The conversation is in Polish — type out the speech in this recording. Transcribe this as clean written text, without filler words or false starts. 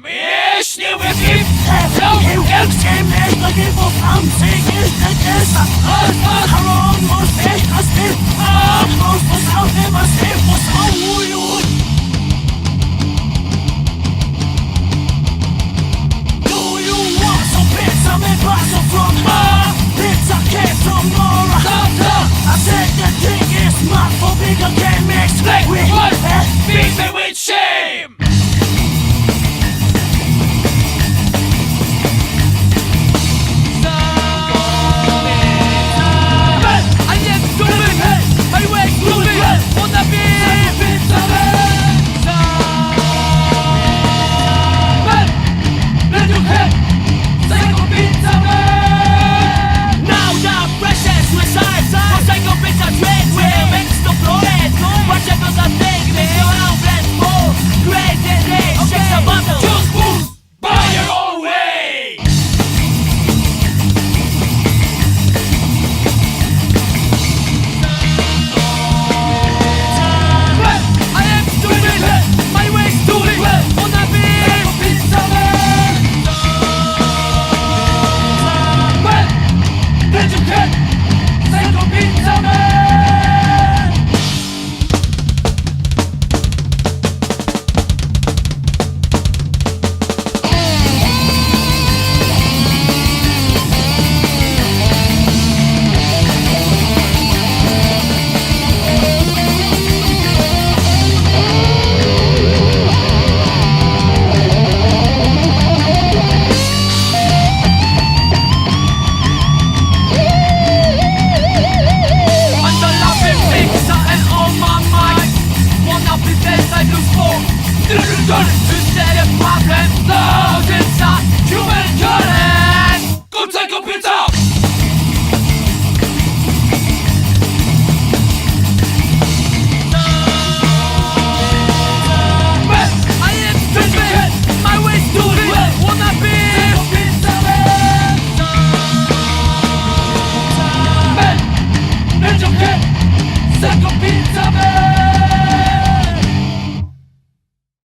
Mięśnie łyki, chcemy takiego psychicznego Haron, możesz nas ty, a posłuchaj was ty, posłuchuj. Do you want some pizza, me pizza from Mara? Pizza came from Nora. I said the thing is not for bigger game mixed with